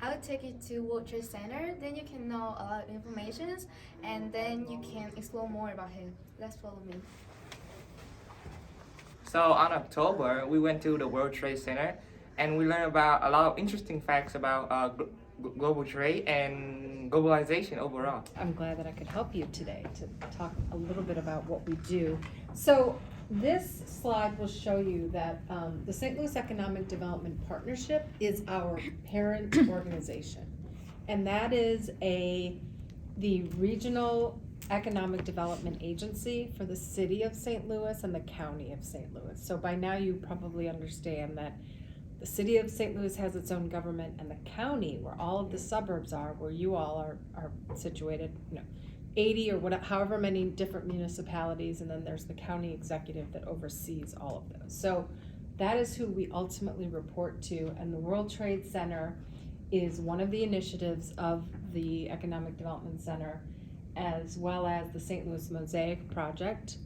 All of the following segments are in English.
I will take you to World Trade Center. Then you can know a lot of information, and then you can explore more about him. Let's follow me. So on October, we went to the World Trade Center and we learned about a lot of interesting facts about global trade and globalization overall. I'm glad that I could help you today to talk a little bit about what we do. So this slide will show you that the St. Louis Economic Development Partnership is our parent organization. And that is the regional economic development agency for the city of St. Louis and the county of St. Louis. So by now you probably understand that the city of St. Louis has its own government, and the county, where all of the suburbs are, where you all are situated, 80 or whatever, however many different municipalities, and then there's the county executive that oversees all of those. So that is who we ultimately report to, and the World Trade Center is one of the initiatives of the Economic Development Center, as well as the St. Louis Mosaic Project.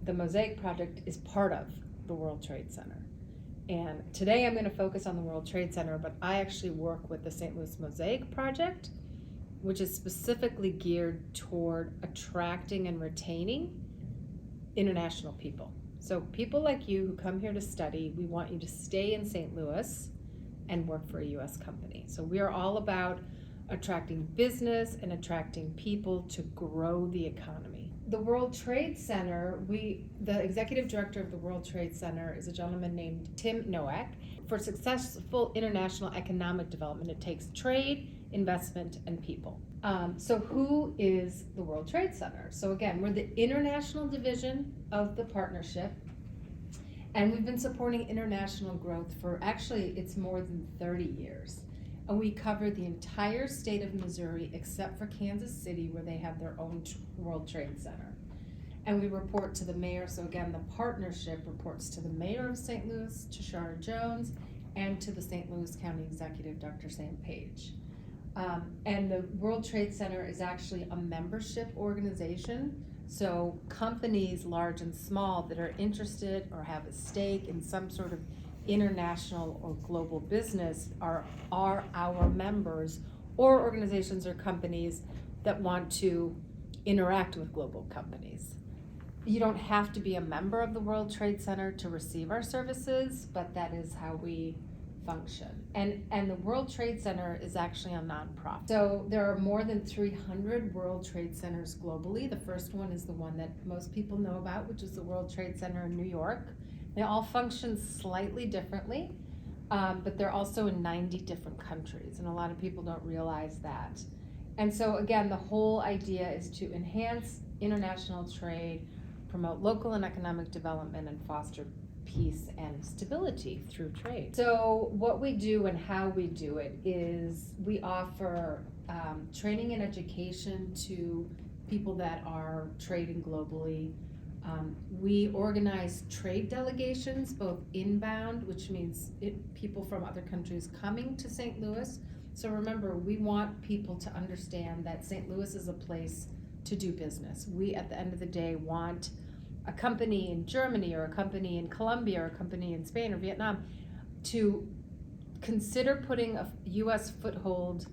The Mosaic Project is part of the World Trade Center. And today I'm going to focus on the World Trade Center, but I actually work with the St. Louis Mosaic Project, which is specifically geared toward attracting and retaining international people. So people like you who come here to study, we want you to stay in St. Louis and work for a U.S. company. So we are all about attracting business and attracting people to grow the economy. The World Trade Center, the executive director of the World Trade Center is a gentleman named Tim Nowak. For successful international economic development, it takes trade, investment, and people. So who is the World Trade Center? So again, we're the international division of the partnership, and we've been supporting international growth for, actually, it's more than 30 years. And we cover the entire state of Missouri except for Kansas City, where they have their own World Trade Center. And we report to the mayor. So again, the partnership reports to the mayor of St. Louis, Tashara Jones, and to the St. Louis County Executive, Dr. Sam Page. And the World Trade Center is actually a membership organization. So companies large and small that are interested or have a stake in some sort of international or global business are our members, or organizations or companies that want to interact with global companies. You don't have to be a member of the World Trade Center to receive our services, but that is how we function. And the World Trade Center is actually a nonprofit. So there are more than 300 World Trade Centers globally. The first one is the one that most people know about, which is the World Trade Center in New York. They all function slightly differently, but they're also in 90 different countries, and a lot of people don't realize that. And so again, the whole idea is to enhance international trade, promote local and economic development, and foster peace and stability through trade. So what we do and how we do it is we offer training and education to people that are trading globally. We organize trade delegations, both inbound, which means people from other countries coming to St. Louis. So remember, we want people to understand that St. Louis is a place to do business. We, at the end of the day, want a company in Germany or a company in Colombia or a company in Spain or Vietnam to consider putting a U.S. foothold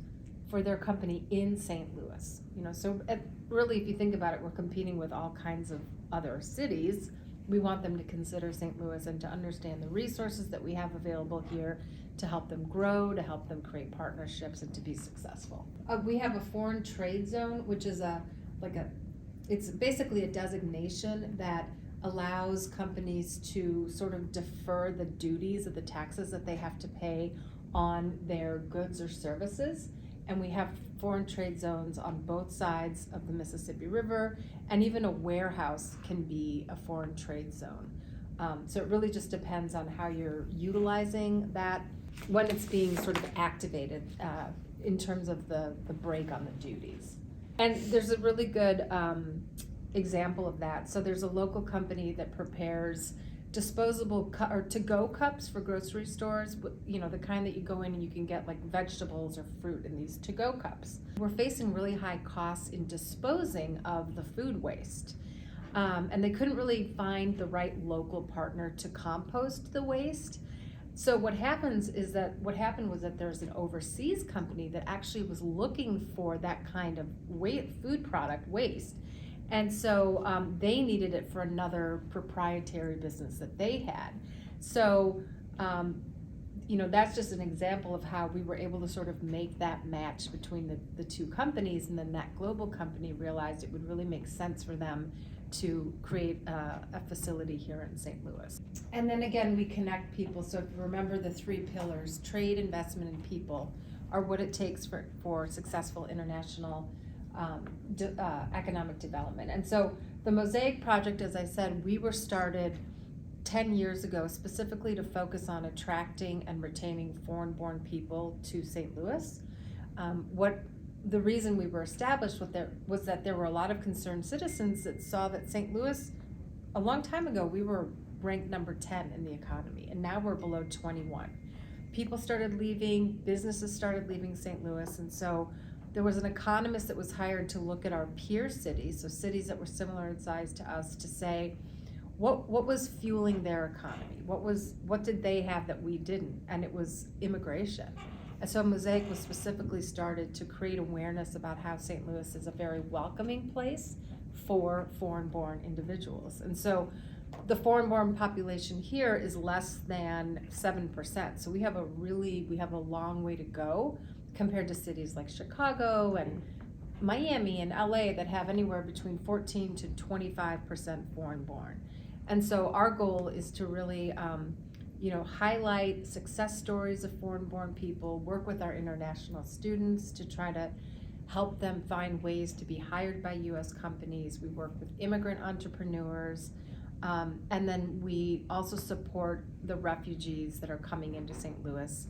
for their company in St. Louis. So really, if you think about it, we're competing with all kinds of other cities. We want them to consider St. Louis and to understand the resources that we have available here to help them grow, to help them create partnerships, and to be successful. We have a foreign trade zone, which is it's basically a designation that allows companies to sort of defer the duties of the taxes that they have to pay on their goods or services. And we have foreign trade zones on both sides of the Mississippi River, and even a warehouse can be a foreign trade zone. So it really just depends on how you're utilizing that, when it's being sort of activated in terms of the break on the duties. And there's a really good example of that. So there's a local company that prepares disposable or to-go cups for grocery stores, the kind that you go in and you can get like vegetables or fruit in these to-go cups. We're facing really high costs in disposing of the food waste. And they couldn't really find the right local partner to compost the waste. So what happened was that there's an overseas company that actually was looking for that kind of food product waste. And so they needed it for another proprietary business that they had. So, that's just an example of how we were able to sort of make that match between the two companies, and then that global company realized it would really make sense for them to create a facility here in St. Louis. And then again, we connect people. So if you remember the 3 pillars, trade, investment, and people are what it takes for successful international economic development. And so the Mosaic Project, as I said, we were started 10 years ago specifically to focus on attracting and retaining foreign-born people to St. Louis. The reason we were established was that there were a lot of concerned citizens that saw that St. Louis, a long time ago, we were ranked number 10 in the economy, and now we're below 21. People started leaving, businesses started leaving St. Louis, and so there was an economist that was hired to look at our peer cities, so cities that were similar in size to us, to say, what was fueling their economy? What did they have that we didn't? And it was immigration. And so Mosaic was specifically started to create awareness about how St. Louis is a very welcoming place for foreign-born individuals. And so the foreign-born population here is less than 7%. So we have a long way to go compared to cities like Chicago and Miami and LA that have anywhere between 14 to 25% foreign-born. And so our goal is to really highlight success stories of foreign-born people, work with our international students to try to help them find ways to be hired by U.S. companies. We work with immigrant entrepreneurs, and then we also support the refugees that are coming into St. Louis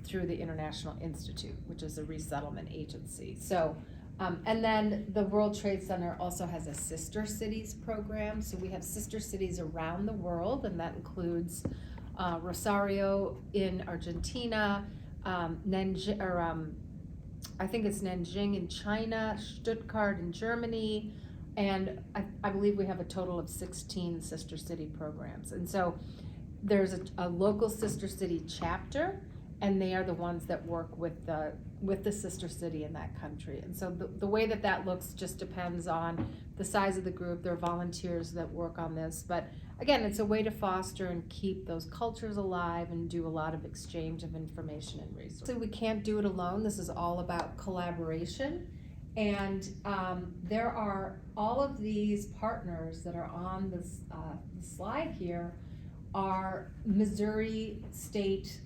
through the International Institute, which is a resettlement agency. So, and then the World Trade Center also has a Sister Cities program. So we have sister cities around the world, and that includes Rosario in Argentina, I think it's Nanjing in China, Stuttgart in Germany, and I believe we have a total of 16 sister city programs. And so there's a local sister city chapter, and they are the ones that work with the sister city in that country. And so the way that looks just depends on the size of the group. There are volunteers that work on this, but again, it's a way to foster and keep those cultures alive and do a lot of exchange of information and resources. So we can't do it alone. This is all about collaboration. And there are all of these partners that are on this slide here are Missouri State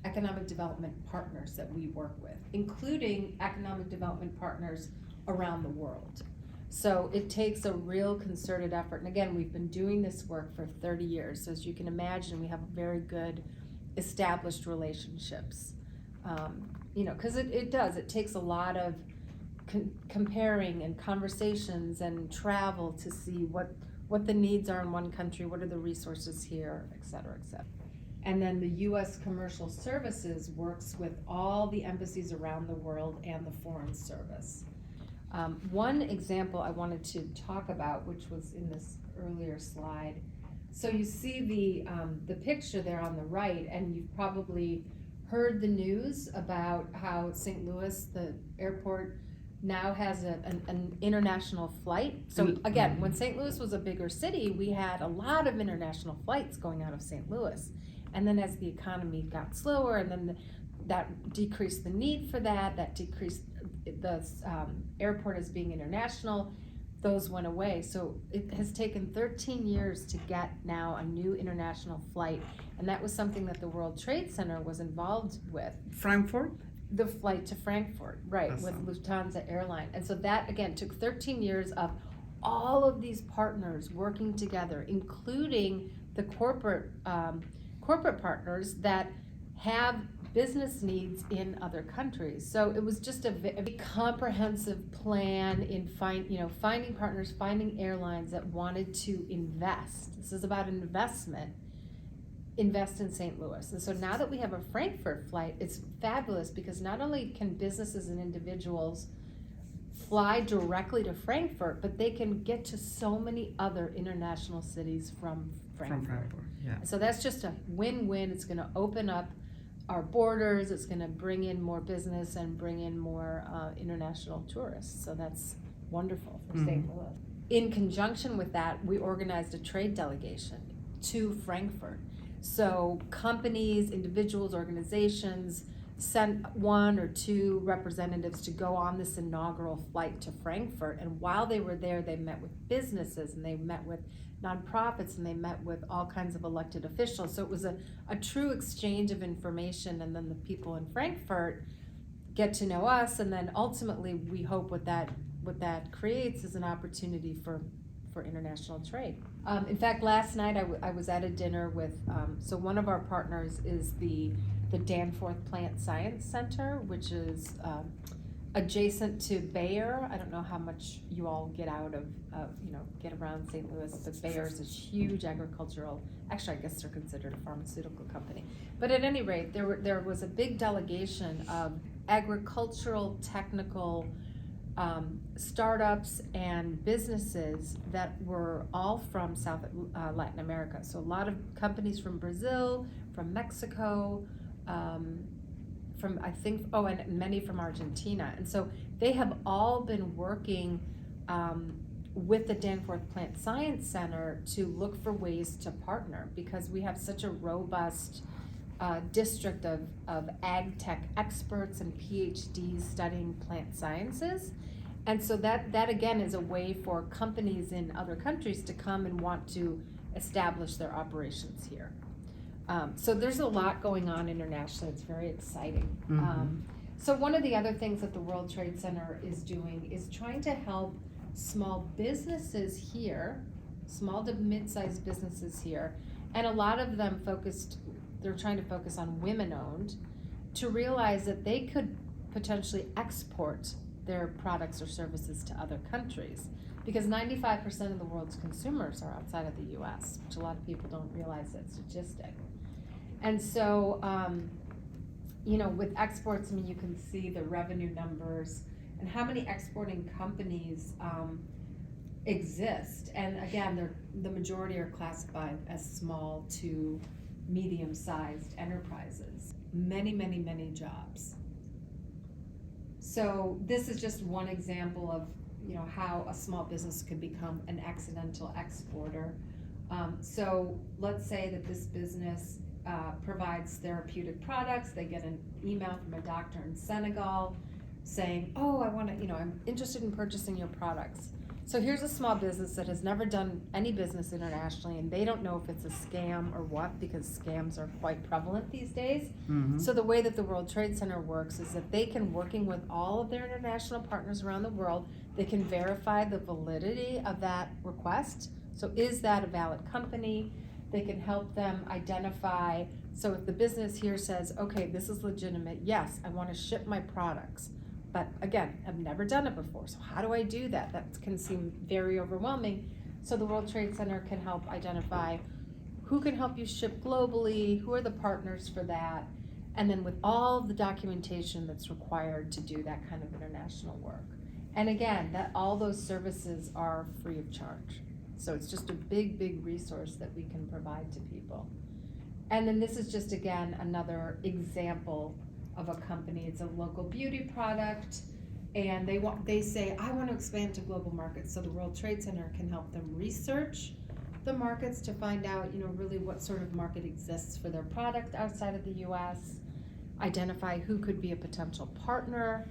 economic development partners that we work with, including economic development partners around the world. So it takes a real concerted effort. And again, we've been doing this work for 30 years. So as you can imagine, we have very good established relationships. Because it takes a lot of comparing and conversations and travel to see what the needs are in one country, what are the resources here, et cetera, et cetera. And then the U.S. Commercial Services works with all the embassies around the world and the Foreign Service. One example I wanted to talk about, which was in this earlier slide. So you see the picture there on the right, and you've probably heard the news about how St. Louis, the airport, now has an international flight. So again, when St. Louis was a bigger city, we had a lot of international flights going out of St. Louis. And then as the economy got slower, and then that decreased the need for that decreased the airport as being international, those went away. So it has taken 13 years to get now a new international flight. And that was something that the World Trade Center was involved with. Frankfurt? The flight to Frankfurt, right, Awesome. with Lufthansa airline. And so that, again, took 13 years of all of these partners working together, including the corporate partners that have business needs in other countries. So it was just a very comprehensive plan in finding partners, finding airlines that wanted to invest. This is about invest in St. Louis. And so now that we have a Frankfurt flight, it's fabulous because not only can businesses and individuals fly directly to Frankfurt, but they can get to so many other international cities from Frankfurt. From Frankfurt, yeah. So that's just a win-win. It's going to open up our borders. It's going to bring in more business and bring in more international tourists. So that's wonderful for St. Louis. In conjunction with that, we organized a trade delegation to Frankfurt. So companies, individuals, organizations sent 1 or 2 representatives to go on this inaugural flight to Frankfurt. And while they were there, they met with businesses and they met with nonprofits and they met with all kinds of elected officials. So it was a true exchange of information, and then the people in Frankfurt get to know us, and then ultimately we hope what that creates is an opportunity for international trade. In fact, last night I was at a dinner with, so one of our partners is the Danforth Plant Science Center, which is adjacent to Bayer. I don't know how much you all get out of, get around St. Louis, but Bayer is a huge agricultural, actually I guess they're considered a pharmaceutical company. But at any rate, there was a big delegation of agricultural, technical startups and businesses that were all from Latin America. So a lot of companies from Brazil, from Mexico, from and many from Argentina. And so they have all been working with the Danforth Plant Science Center to look for ways to partner, because we have such a robust district of ag tech experts and PhDs studying plant sciences. And so that again is a way for companies in other countries to come and want to establish their operations here. So there's a lot going on internationally. It's very exciting. So one of the other things that the World Trade Center is doing is trying to help small businesses here, small to mid-sized businesses here, and a lot of them they're trying to focus on women-owned, to realize that they could potentially export their products or services to other countries, because 95% of the world's consumers are outside of the US, which a lot of people don't realize that statistic. And so, with exports, I mean, you can see the revenue numbers and how many exporting companies exist. And again, the majority are classified as small to medium-sized enterprises. Many, many, many jobs. So this is just one example of how a small business could become an accidental exporter. So let's say that this business provides therapeutic products. They get an email from a doctor in Senegal saying, "Oh, I'm interested in purchasing your products." So here's a small business that has never done any business internationally, and they don't know if it's a scam or what, because scams are quite prevalent these days. So the way that the World Trade Center works is that they can, working with all of their international partners around the world, they can verify the validity of that request. So is that a valid company? They can help them identify, so if the business here says, okay, this is legitimate, yes, I want to ship my products. But again, I've never done it before, so how do I do that? That can seem very overwhelming. So the World Trade Center can help identify who can help you ship globally, who are the partners for that, and then with all the documentation that's required to do that kind of international work. And again, all those services are free of charge. So it's just a big, big resource that we can provide to people. And then this is just, again, another example of a company. It's a local beauty product, and they say, I want to expand to global markets. So the World Trade Center can help them research the markets to find out, really what sort of market exists for their product outside of the US, identify who could be a potential partner,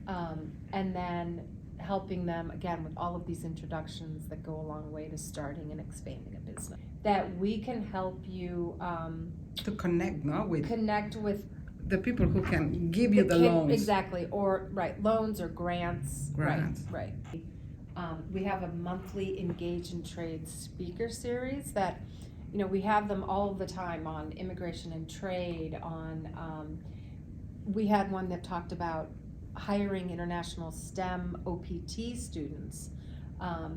and then helping them, again, with all of these introductions that go a long way to starting and expanding a business. That we can help you to connect, with the people who can give you the loans. Exactly, or loans or grants. Grants. Right. We have a monthly Engage in Trade speaker series that, we have them all the time on immigration and trade, we had one that talked about hiring international STEM OPT students.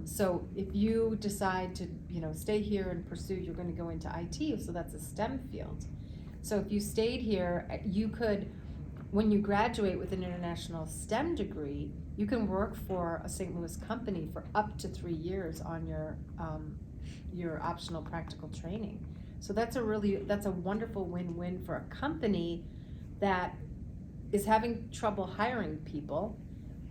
So if you decide to, stay here and pursue, you're going to go into IT, so that's a STEM field. So if you stayed here, you could when you graduate with an international STEM degree, you can work for a St. Louis company for up to 3 years on your optional practical training. So that's a wonderful win-win for a company that is having trouble hiring people,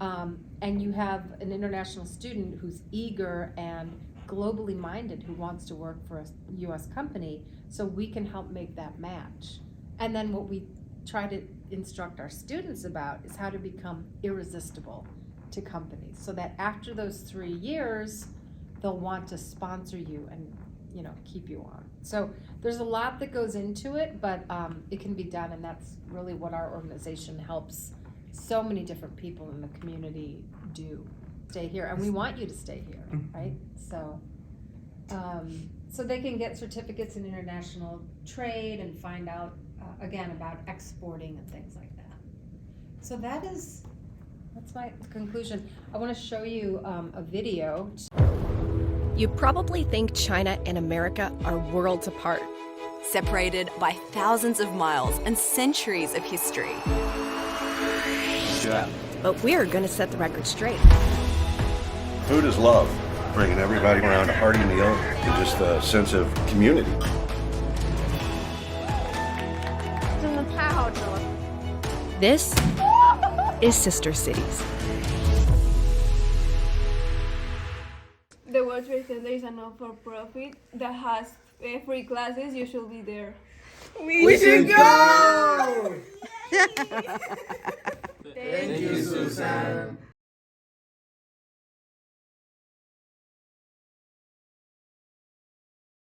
and you have an international student who's eager and globally minded who wants to work for a U.S. company, so we can help make that match. And then what we try to instruct our students about is how to become irresistible to companies, so that after those 3 years, they'll want to sponsor you and keep you on. So there's a lot that goes into it, but it can be done, and that's really what our organization helps so many different people in the community do. Stay here, and we want you to stay here, right? So so they can get certificates in international trade and find out again about exporting and things like that. So that's my conclusion. I want to show you a video. You probably think China and America are worlds apart, separated by thousands of miles and centuries of history. Yeah. but we're going to set the record straight. Food is love, bringing everybody around a hearty meal and just a sense of community. This is Sister Cities. The World Trade Center is a not-for-profit that has free classes. You should be there. We should go! Thank you, Susan.